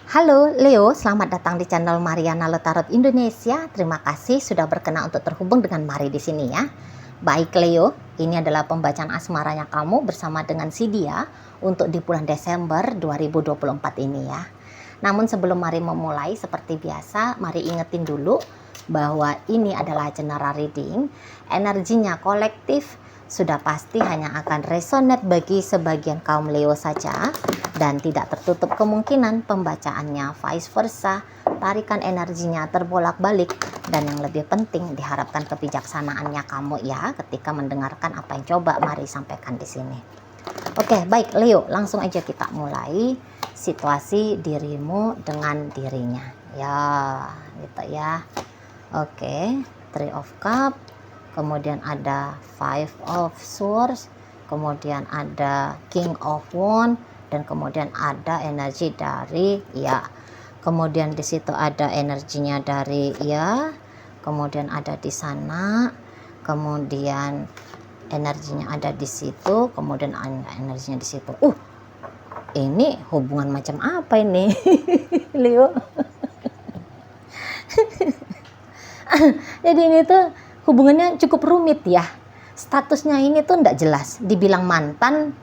Halo Leo, selamat datang di channel Mariana Tarot Indonesia. Terima kasih sudah berkenan untuk terhubung dengan Mari di sini ya. Baik Leo, ini adalah pembacaan asmaranya kamu bersama dengan si Dia untuk di bulan Desember 2024 ini ya. Namun sebelum Mari memulai, seperti biasa, Mari ingetin dulu bahwa ini adalah general reading. Energinya kolektif, sudah pasti hanya akan resonate bagi sebagian kaum Leo saja, dan tidak tertutup kemungkinan pembacaannya vice versa, tarikan energinya terbolak-balik, dan yang lebih penting diharapkan kebijaksanaannya kamu ya ketika mendengarkan apa yang coba Mari sampaikan di sini. Oke, baik Leo, langsung aja kita mulai situasi dirimu dengan dirinya. Ya, gitu ya. Oke, Three of Cups, kemudian ada Five of Swords, kemudian ada King of Wands, dan kemudian ada energi dari ya, kemudian di situ ada energinya dari ya, kemudian ada di sana, kemudian energinya ada di situ, kemudian energinya di situ. Ini hubungan macam apa ini Leo? Jadi ini tuh hubungannya cukup rumit ya. Statusnya ini tuh enggak jelas. Dibilang mantan,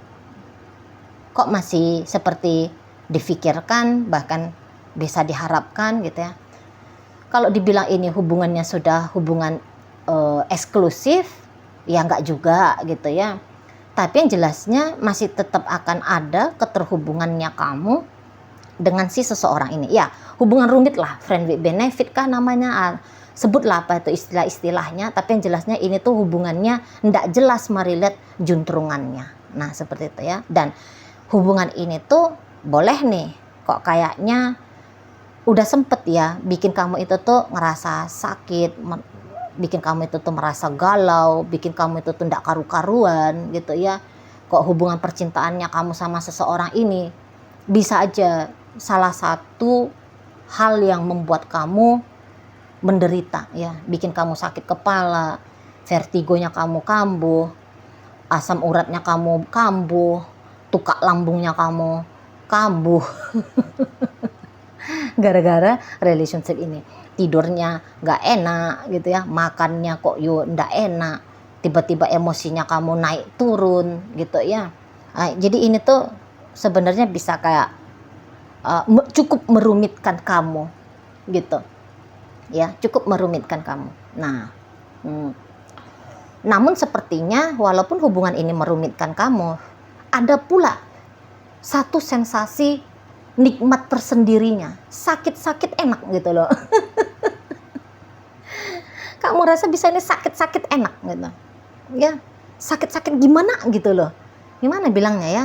kok masih seperti difikirkan, bahkan bisa diharapkan gitu ya. Kalau dibilang ini hubungannya sudah hubungan eksklusif, ya enggak juga gitu ya. Tapi yang jelasnya masih tetap akan ada keterhubungannya kamu dengan si seseorang ini. Ya, hubungan rumit lah, friend with benefit kah namanya, sebutlah apa itu istilah-istilahnya, tapi yang jelasnya ini tuh hubungannya ndak jelas merilet juntrungannya. Nah, seperti itu ya. Dan hubungan ini tuh boleh nih, kok kayaknya udah sempet ya bikin kamu itu tuh ngerasa sakit, bikin kamu itu tuh merasa galau, bikin kamu itu tuh ndak karu-karuan gitu ya. Kok hubungan percintaannya kamu sama seseorang ini bisa aja salah satu hal yang membuat kamu menderita ya, bikin kamu sakit kepala, vertigonya kamu kambuh, asam uratnya kamu kambuh, tukak lambungnya kamu kambuh gara-gara relationship ini. Tidurnya nggak enak gitu ya, makannya kok nggak enak, tiba-tiba emosinya kamu naik turun gitu ya. Jadi ini tuh sebenarnya bisa kayak cukup merumitkan kamu gitu ya, cukup merumitkan kamu. Nah, namun sepertinya walaupun hubungan ini merumitkan kamu, ada pula satu sensasi nikmat tersendirinya, sakit-sakit enak gitu loh. Kamu rasa bisa ini sakit-sakit enak gitu ya, sakit-sakit gimana gitu loh, gimana bilangnya ya,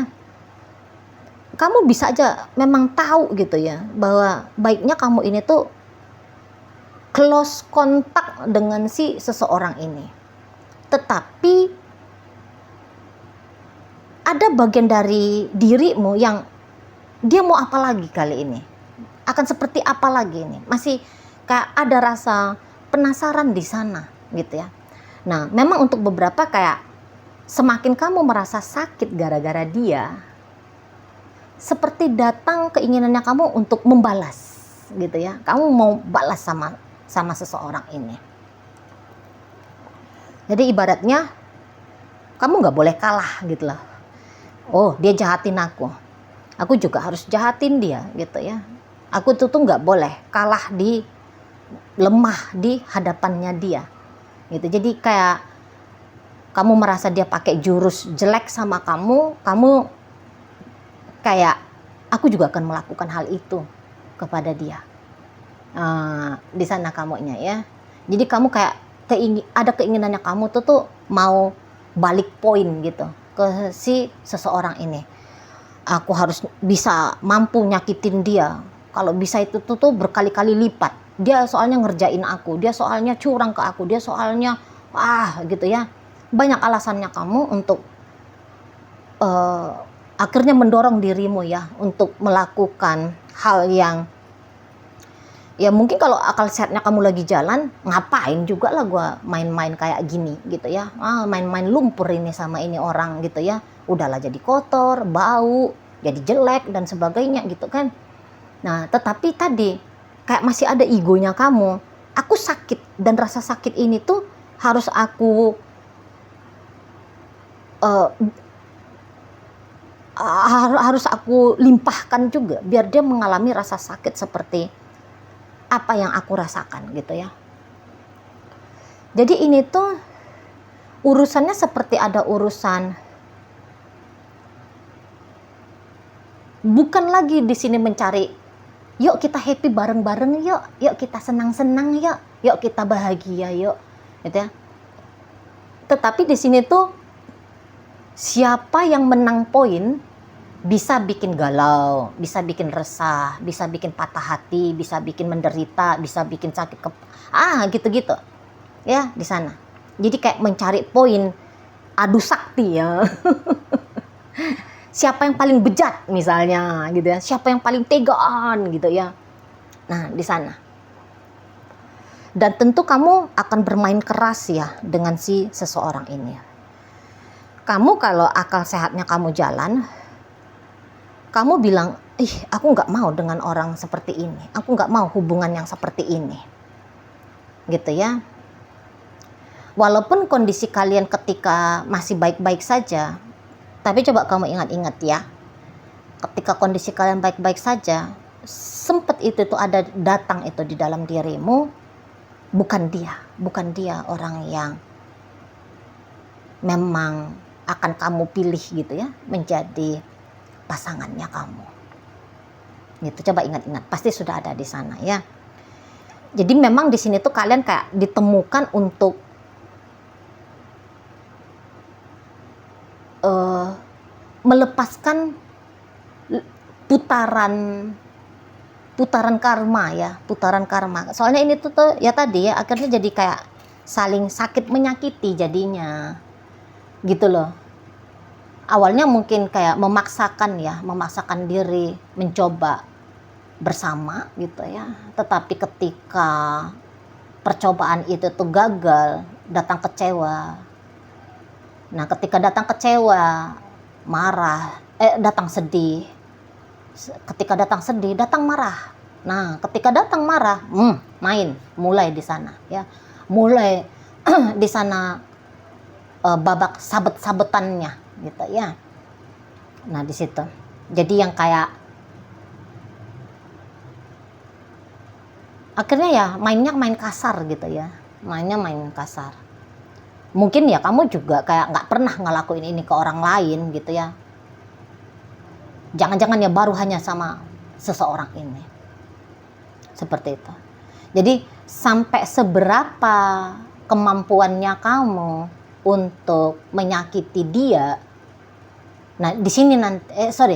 kamu bisa aja memang tahu gitu ya bahwa baiknya kamu ini tuh close kontak dengan si seseorang ini, tetapi ada bagian dari dirimu yang dia mau apa lagi kali ini, akan seperti apa lagi ini, masih kayak ada rasa penasaran di sana gitu ya. Nah, memang untuk beberapa kayak semakin kamu merasa sakit gara-gara dia, seperti datang keinginannya kamu untuk membalas gitu ya, kamu mau balas sama seseorang ini. Jadi ibaratnya kamu nggak boleh kalah gitu loh. Oh, dia jahatin aku juga harus jahatin dia gitu ya. Aku tuh nggak boleh kalah, di lemah di hadapannya dia gitu. Jadi kayak kamu merasa dia pakai jurus jelek sama kamu kayak aku juga akan melakukan hal itu kepada dia. Di sana kamunya ya. Jadi kamu kayak ada keinginannya kamu tuh mau balik poin gitu ke si seseorang ini. Aku harus bisa mampu nyakitin dia. Kalau bisa itu tuh berkali-kali lipat. Dia soalnya ngerjain aku, dia soalnya curang ke aku, dia soalnya gitu ya. Banyak alasannya kamu untuk akhirnya mendorong dirimu ya untuk melakukan hal yang ya mungkin kalau akal sehatnya kamu lagi jalan, ngapain juga lah gue main-main kayak gini gitu ya, main-main lumpur ini sama ini orang gitu ya, udahlah jadi kotor, bau, jadi jelek dan sebagainya gitu kan. Nah, tetapi tadi kayak masih ada egonya kamu. Aku sakit dan rasa sakit ini tuh harus aku uh, harus aku limpahkan juga biar dia mengalami rasa sakit seperti apa yang aku rasakan gitu ya. Jadi ini tuh urusannya seperti ada urusan, bukan lagi di sini mencari yuk kita happy bareng-bareng, yuk kita senang-senang, yuk kita bahagia, yuk gitu ya. Tetapi di sini tuh siapa yang menang poin bisa bikin galau, bisa bikin resah, bisa bikin patah hati, bisa bikin menderita, bisa bikin sakit gitu-gitu ya di sana. Jadi kayak mencari poin adu sakti ya. Siapa yang paling bejat misalnya gitu ya, siapa yang paling tegaan gitu ya. Nah di sana. Dan tentu kamu akan bermain keras ya dengan si seseorang ini. Kamu kalau akal sehatnya kamu jalan, kamu bilang, aku nggak mau dengan orang seperti ini, aku nggak mau hubungan yang seperti ini, gitu ya. Walaupun kondisi kalian ketika masih baik-baik saja, tapi coba kamu ingat-ingat ya, ketika kondisi kalian baik-baik saja, sempat itu tuh ada datang itu di dalam dirimu, bukan dia orang yang memang akan kamu pilih gitu ya, menjadi pasangannya kamu. Gitu, coba ingat-ingat, pasti sudah ada di sana ya. Jadi memang di sini tuh kalian kayak ditemukan untuk melepaskan putaran karma ya, putaran karma. Soalnya ini tuh ya tadi ya akhirnya jadi kayak saling sakit menyakiti jadinya. Gitu loh. Awalnya mungkin kayak memaksakan diri mencoba bersama gitu ya. Tetapi ketika percobaan itu tuh gagal, datang kecewa. Nah, ketika datang kecewa, marah, datang sedih. Ketika datang sedih, datang marah. Nah, ketika datang marah, mulai di sana ya. Mulai di sana babak sabet-sabetannya gitu ya. Nah di situ jadi yang kayak akhirnya ya main kasar gitu ya, main kasar. Mungkin ya kamu juga kayak nggak pernah ngelakuin ini ke orang lain gitu ya, jangan-jangan ya baru hanya sama seseorang ini, seperti itu. Jadi sampai seberapa kemampuannya kamu untuk menyakiti dia. Nah, di sini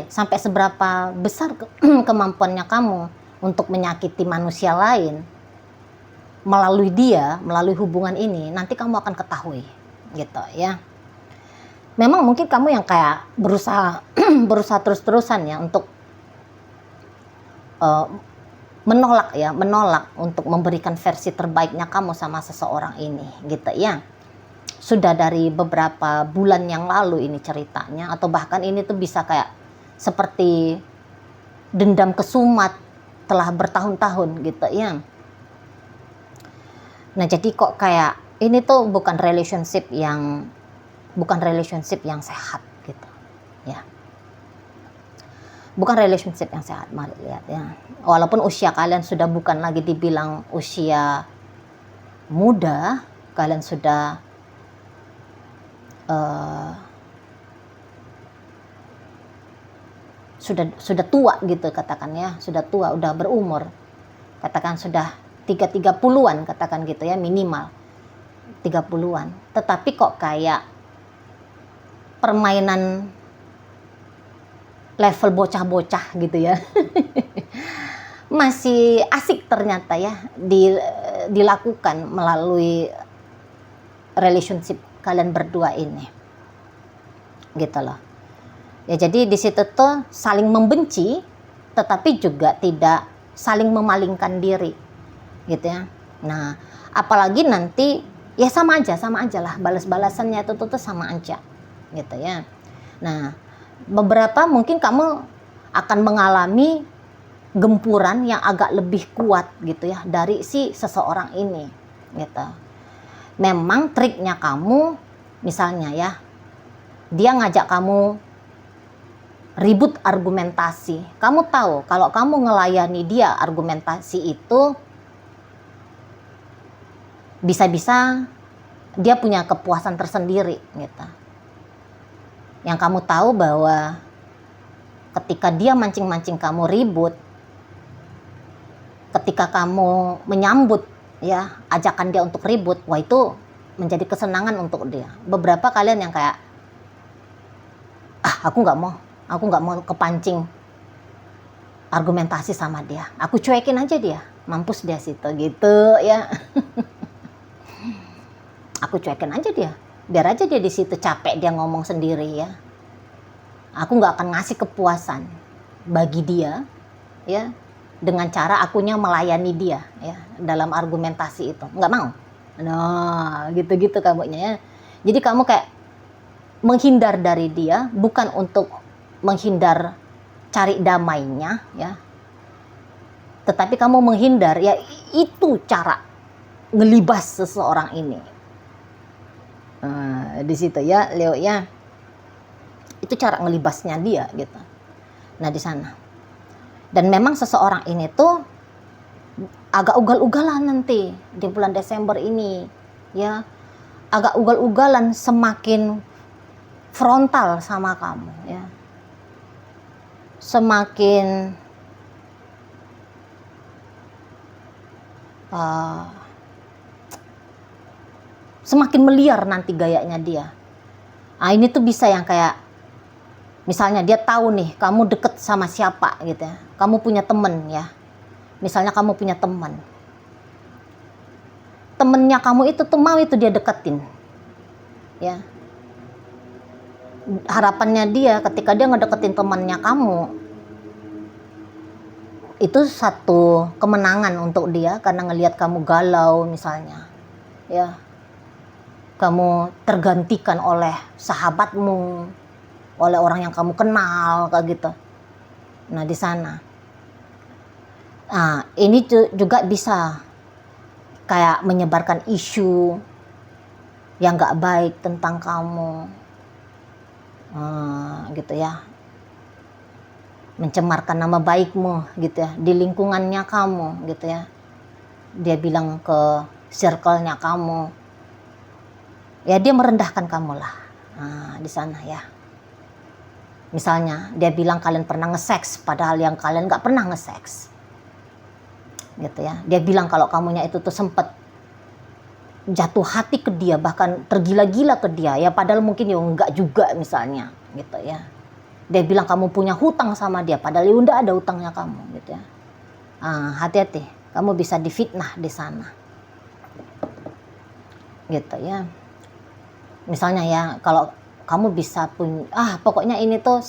sampai seberapa besar kemampuannya kamu untuk menyakiti manusia lain melalui dia, melalui hubungan ini, nanti kamu akan ketahui, gitu ya. Memang mungkin kamu yang kayak berusaha terus-terusan ya untuk menolak untuk memberikan versi terbaiknya kamu sama seseorang ini, gitu ya. Sudah dari beberapa bulan yang lalu ini ceritanya, atau bahkan ini tuh bisa kayak seperti dendam kesumat telah bertahun-tahun gitu ya. Nah jadi kok kayak ini tuh bukan relationship yang sehat gitu ya, bukan relationship yang sehat. Mari lihat ya, walaupun usia kalian sudah bukan lagi dibilang usia muda, kalian sudah sudah tua gitu katakan ya, sudah tua, udah berumur, katakan sudah 30-an katakan gitu ya, minimal 30-an. Tetapi kok kayak permainan level bocah-bocah gitu ya. Masih asik ternyata ya dilakukan melalui relationship kalian berdua ini, gitu loh ya. Jadi di situ tuh saling membenci tetapi juga tidak saling memalingkan diri gitu ya. Nah apalagi nanti ya sama aja lah, balas-balasannya itu tuh sama aja gitu ya. Nah beberapa mungkin kamu akan mengalami gempuran yang agak lebih kuat gitu ya dari si seseorang ini gitu. Memang triknya kamu, misalnya ya, dia ngajak kamu ribut argumentasi. Kamu tahu kalau kamu ngelayani dia argumentasi itu bisa-bisa dia punya kepuasan tersendiri gitu. Yang kamu tahu bahwa ketika dia mancing-mancing kamu ribut, ketika kamu menyambut ya ajakan dia untuk ribut, wah itu menjadi kesenangan untuk dia. Beberapa kalian yang kayak, aku nggak mau kepancing argumentasi sama dia, aku cuekin aja dia, mampus dia situ gitu ya. Aku cuekin aja dia, biar aja dia di situ, capek dia ngomong sendiri ya. Aku nggak akan ngasih kepuasan bagi dia ya dengan cara akunya melayani dia ya dalam argumentasi itu, nggak mau. Nah gitu-gitu kamunya ya. Jadi kamu kayak menghindar dari dia, bukan untuk menghindar cari damainya ya, tetapi kamu menghindar ya, itu cara ngelibas seseorang ini. Di situ ya Leo ya, itu cara ngelibasnya dia gitu. Nah di sana. Dan memang seseorang ini tuh agak ugal-ugalan nanti di bulan Desember ini ya, agak ugal-ugalan, semakin frontal sama kamu ya, semakin semakin meliar nanti gayanya dia. Ini tuh bisa yang kayak misalnya dia tahu nih kamu deket sama siapa gitu ya, kamu punya temen ya, misalnya kamu punya temennya kamu itu tuh mau itu dia deketin ya. Harapannya dia ketika dia ngedeketin temannya kamu, itu satu kemenangan untuk dia karena ngelihat kamu galau misalnya ya, kamu tergantikan oleh sahabatmu, oleh orang yang kamu kenal kayak gitu. Nah di sana, ini juga bisa kayak menyebarkan isu yang nggak baik tentang kamu, gitu ya, mencemarkan nama baikmu gitu ya di lingkungannya kamu gitu ya. Dia bilang ke circle-nya kamu ya, dia merendahkan kamu lah. Di sana ya, misalnya dia bilang kalian pernah nge-seks padahal yang kalian nggak pernah nge-seks gitu ya. Dia bilang kalau kamunya itu tuh sempet jatuh hati ke dia, bahkan tergila-gila ke dia ya, padahal mungkin ya enggak juga misalnya gitu ya. Dia bilang kamu punya hutang sama dia padahal ya udah ada hutangnya kamu gitu ya. Hati-hati, kamu bisa difitnah di sana gitu ya. Misalnya ya, kalau kamu bisa punya, pokoknya ini tuh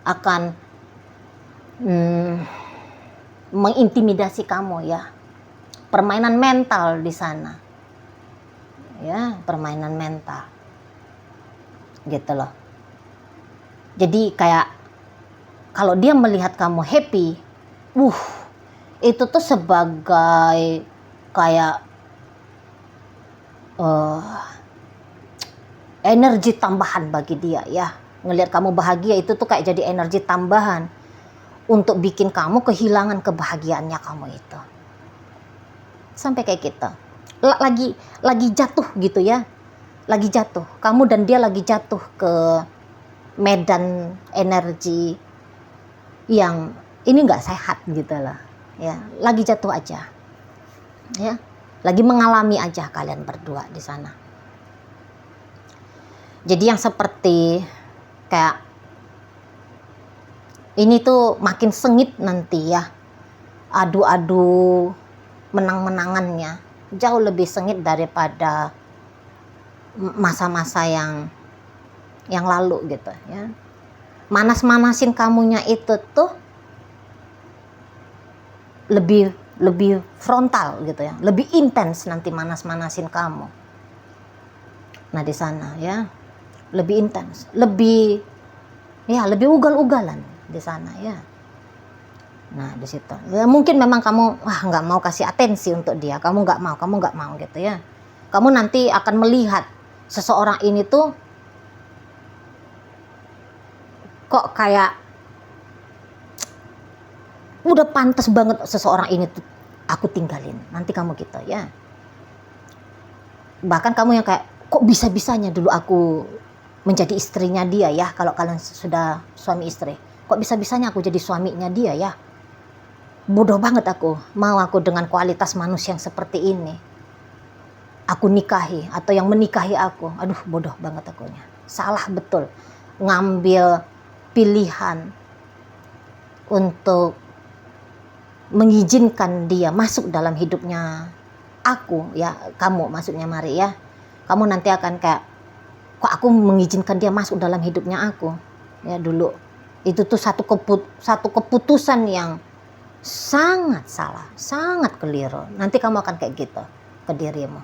akan mengintimidasi kamu ya, permainan mental di sana ya, permainan mental gitu loh. Jadi kayak kalau dia melihat kamu happy, itu tuh sebagai kayak energi tambahan bagi dia ya. Ngelihat kamu bahagia itu tuh kayak jadi energi tambahan untuk bikin kamu kehilangan kebahagiaannya kamu itu. Sampai kayak gitu. Lagi jatuh gitu ya. Lagi jatuh. Kamu dan dia lagi jatuh ke medan energi yang ini nggak sehat gitu lah. Ya, lagi jatuh aja. Ya, lagi mengalami aja kalian berdua di sana. Jadi yang seperti kayak ini tuh makin sengit nanti ya, adu-adu menang-menangannya jauh lebih sengit daripada masa-masa yang lalu gitu ya. Manas-manasin kamunya itu tuh lebih frontal gitu ya, lebih intens nanti manas-manasin kamu. Nah di sana ya, lebih intens, lebih ugal-ugalan di sana ya. Nah di situ ya, mungkin memang kamu nggak mau kasih atensi untuk dia, kamu nggak mau gitu ya. Kamu nanti akan melihat seseorang ini tuh kok kayak udah pantas banget seseorang ini tuh aku tinggalin, nanti kamu gitu ya. Bahkan kamu yang kayak kok bisa-bisanya dulu aku menjadi istrinya dia ya, kalau kalian sudah suami istri, kok bisa-bisanya aku jadi suaminya dia ya, bodoh banget aku, mau aku dengan kualitas manusia yang seperti ini aku nikahi, atau yang menikahi aku, aduh bodoh banget akunya, salah betul ngambil pilihan untuk mengizinkan dia masuk dalam hidupnya aku ya, kamu maksudnya Mari ya. Kamu nanti akan kayak kok aku mengizinkan dia masuk dalam hidupnya aku ya. Dulu itu tuh satu keputusan yang sangat salah, sangat keliru. Nanti kamu akan kayak gitu ke dirimu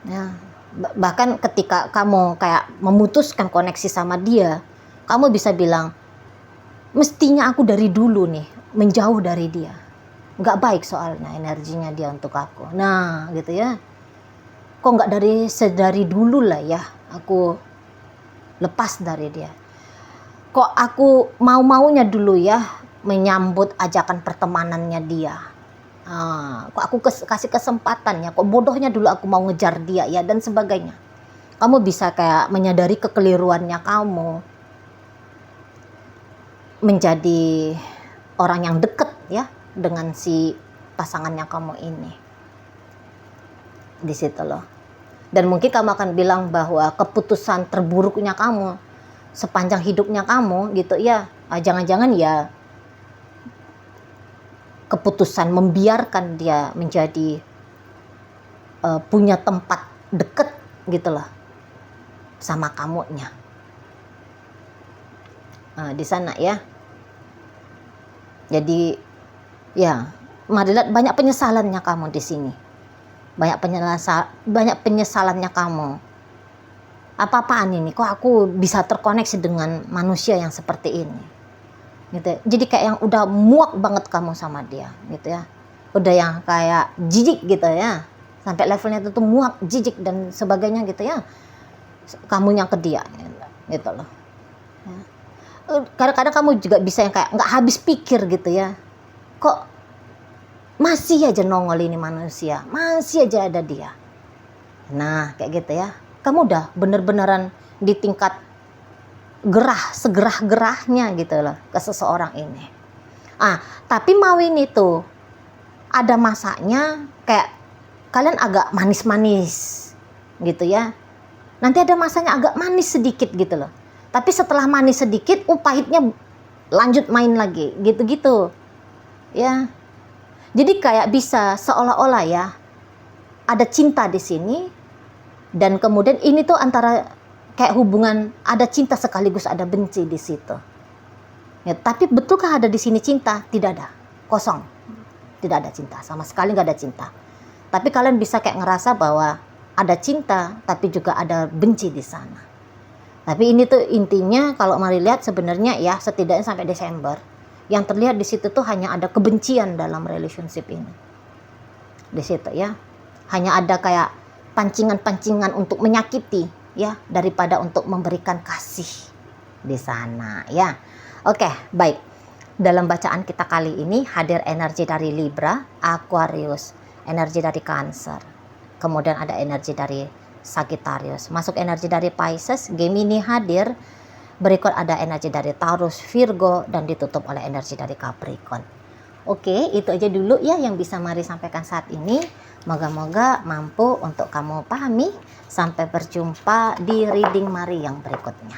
ya. Bahkan ketika kamu kayak memutuskan koneksi sama dia, kamu bisa bilang mestinya aku dari dulu nih menjauh dari dia, nggak baik soalnya energinya dia untuk aku. Nah gitu ya, kok nggak dari dulu lah ya aku lepas dari dia, kok aku mau-maunya dulu ya menyambut ajakan pertemanannya dia, kok aku kasih kesempatannya, kok bodohnya dulu aku mau ngejar dia ya, dan sebagainya. Kamu bisa kayak menyadari kekeliruannya kamu menjadi orang yang deket ya dengan si pasangannya kamu ini. Di situ loh. Dan mungkin kamu akan bilang bahwa keputusan terburuknya kamu sepanjang hidupnya kamu gitu ya, jangan-jangan ya keputusan membiarkan dia menjadi punya tempat deket gitu loh sama kamunya. Di sana ya. Jadi ya, Mari lihat banyak penyesalannya kamu di sini. Banyak penyesalannya kamu. Apa-apaan ini? Kok aku bisa terkoneksi dengan manusia yang seperti ini? Gitu. Jadi kayak yang udah muak banget kamu sama dia, gitu ya. Udah yang kayak jijik gitu ya. Sampai levelnya itu tuh muak, jijik dan sebagainya gitu ya. Kamunya ke dia, gitu loh. Ya. Kadang-kadang kamu juga bisa yang kayak nggak habis pikir gitu ya. Kok masih aja nongol ini manusia, masih aja ada dia. Nah kayak gitu ya, kamu udah bener-beneran di tingkat segerah-gerahnya gitu loh ke seseorang ini. Tapi mau ini tuh ada masanya kayak kalian agak manis-manis gitu ya. Nanti ada masanya agak manis sedikit gitu loh. Tapi setelah manis sedikit, pahitnya lanjut main lagi gitu-gitu ya. Jadi kayak bisa seolah-olah ya ada cinta di sini, dan kemudian ini tuh antara kayak hubungan ada cinta sekaligus ada benci di situ. Ya, tapi betulkah ada di sini cinta? Tidak ada, kosong, tidak ada cinta, sama sekali nggak ada cinta. Tapi kalian bisa kayak ngerasa bahwa ada cinta, tapi juga ada benci di sana. Tapi ini tuh intinya kalau Mari lihat sebenarnya ya, setidaknya sampai Desember yang terlihat di situ tuh hanya ada kebencian dalam relationship ini. Di situ ya, hanya ada kayak pancingan-pancingan untuk menyakiti ya, daripada untuk memberikan kasih di sana ya. Oke, baik. Dalam bacaan kita kali ini hadir energi dari Libra, Aquarius, energi dari Cancer. Kemudian ada energi dari Sagittarius. Masuk energi dari Pisces, Gemini hadir. Berikut ada energi dari Taurus, Virgo, dan ditutup oleh energi dari Capricorn. Oke, itu aja dulu ya yang bisa Mari sampaikan saat ini. Moga-moga mampu untuk kamu pahami. Sampai berjumpa di reading Mari yang berikutnya.